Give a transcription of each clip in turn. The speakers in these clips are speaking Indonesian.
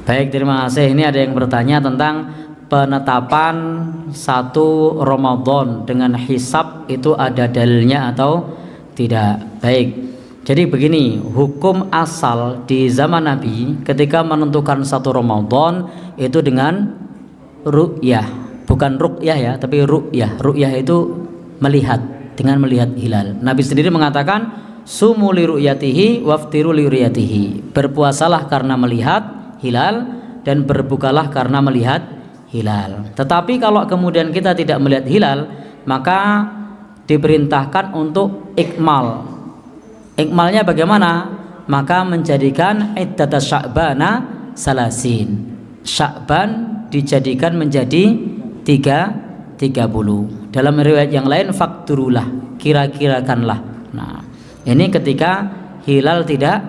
Baik, terima kasih. Ini ada yang bertanya tentang penetapan 1 Ramadan dengan hisab itu ada dalilnya atau tidak. Baik, jadi begini, hukum asal di zaman Nabi ketika menentukan 1 Ramadan itu dengan ru'yah, bukan ru'yah ya, tapi ru'yah. Ru'yah itu melihat, dengan melihat hilal. Nabi sendiri mengatakan sumu li ru'yatihi waftiru li ru'yatihi, berpuasalah karena melihat hilal dan berbukalah karena melihat hilal. Tetapi kalau kemudian kita tidak melihat hilal, maka diperintahkan untuk ikmal. Ikmalnya bagaimana? Maka menjadikan iddata Sya'bana salasin. Sya'ban dijadikan menjadi 30. Dalam riwayat yang lain fakturulah, kira-kirakanlah. Nah, ini ketika hilal tidak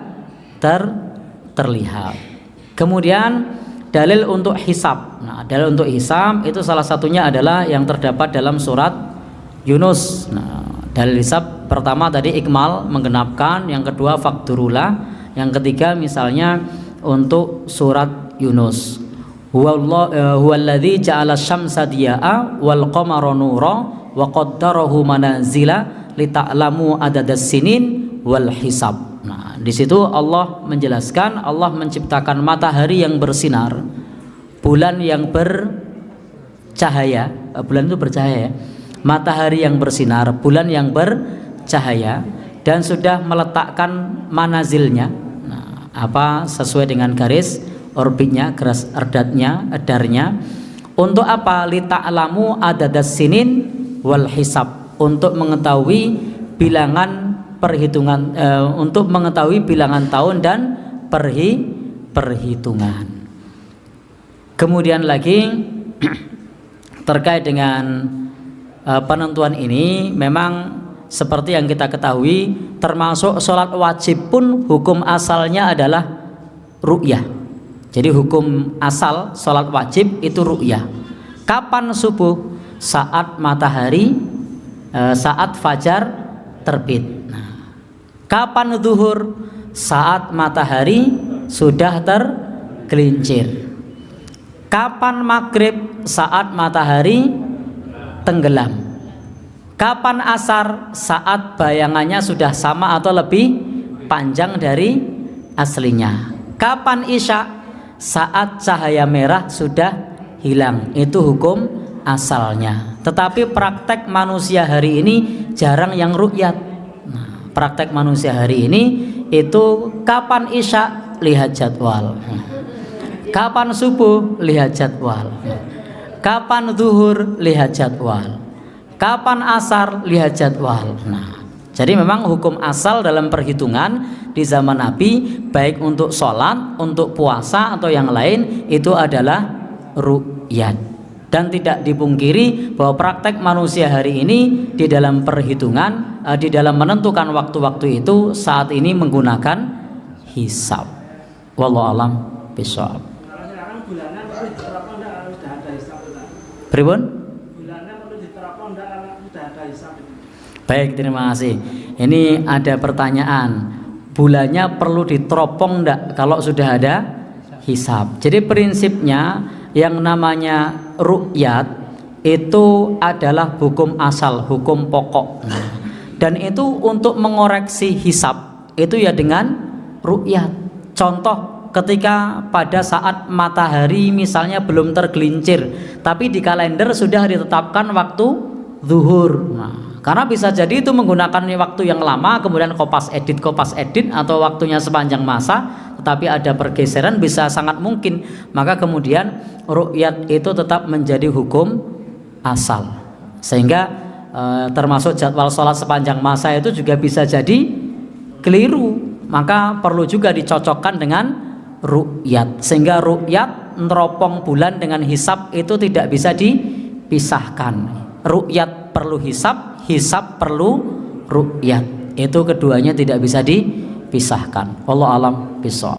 terlihat. Kemudian dalil untuk hisab. Nah, dalil untuk hisab itu salah satunya adalah yang terdapat dalam surat Yunus. Nah, dalil hisab pertama tadi ikmal, menggenapkan, yang kedua fakturula, yang ketiga misalnya untuk surat Yunus. Huwallazi ja'ala syamsa diya'a wal qamara nura wa qaddarahu manazila lita'lamu adadas sinin wal hisab. Nah, di situ Allah menjelaskan, Allah menciptakan matahari yang bersinar, bulan yang bercahaya, bulan itu bercahaya ya, matahari yang bersinar, bulan yang bercahaya, dan sudah meletakkan manazilnya, nah, sesuai dengan garis orbitnya, garis edarnya, untuk apa? Lita'lamu adadas sinin wal hisab, untuk mengetahui bilangan perhitungan, untuk mengetahui bilangan tahun dan perhitungan. Kemudian lagi terkait dengan penentuan ini, memang seperti yang kita ketahui, termasuk sholat wajib pun hukum asalnya adalah ru'yah. Jadi hukum asal sholat wajib itu ru'yah. Kapan subuh? Saat matahari, saat fajar terbit. Kapan zuhur? Saat matahari sudah tergelincir. Kapan maghrib? Saat matahari tenggelam. Kapan asar? Saat bayangannya sudah sama atau lebih panjang dari aslinya. Kapan isya? Saat cahaya merah sudah hilang. Itu hukum asalnya. Tetapi praktek manusia hari ini jarang yang ru'yat. Praktek manusia hari ini itu kapan isya, lihat jadwal. Kapan subuh, lihat jadwal. Kapan zuhur, lihat jadwal. Kapan asar, lihat jadwal. Nah, jadi memang hukum asal dalam perhitungan di zaman Nabi, baik untuk sholat, untuk puasa atau yang lain, itu adalah ru'yat. Dan tidak dipungkiri bahwa praktek manusia hari ini di dalam perhitungan, di dalam menentukan waktu-waktu itu saat ini menggunakan hisab. Wallahu a'lam bishawab. Sekarang bulannya perlu diterapkan enggak sudah ada hisab? Pripun? Bulannya perlu diterapkan enggak sudah ada hisab? Baik, terima kasih. Ini ada pertanyaan. Bulannya perlu diteropong enggak kalau sudah ada hisab? Jadi prinsipnya yang namanya ru'yat itu adalah hukum asal, hukum pokok. Dan itu untuk mengoreksi hisab itu ya dengan ru'yat. Contoh ketika pada saat matahari misalnya belum tergelincir, tapi di kalender sudah ditetapkan waktu zuhur. Nah, karena bisa jadi itu menggunakan waktu yang lama, kemudian kopas edit atau waktunya sepanjang masa, tetapi ada pergeseran, bisa sangat mungkin. Maka kemudian ru'yat itu tetap menjadi hukum asal, sehingga termasuk jadwal sholat sepanjang masa itu juga bisa jadi keliru. Maka perlu juga dicocokkan dengan ru'yat, sehingga ru'yat neropong bulan dengan hisab itu tidak bisa dipisahkan. Ru'yat perlu hisab, hisab perlu ru'yat. Itu keduanya tidak bisa dipisahkan. Wallahu a'lam bishawab.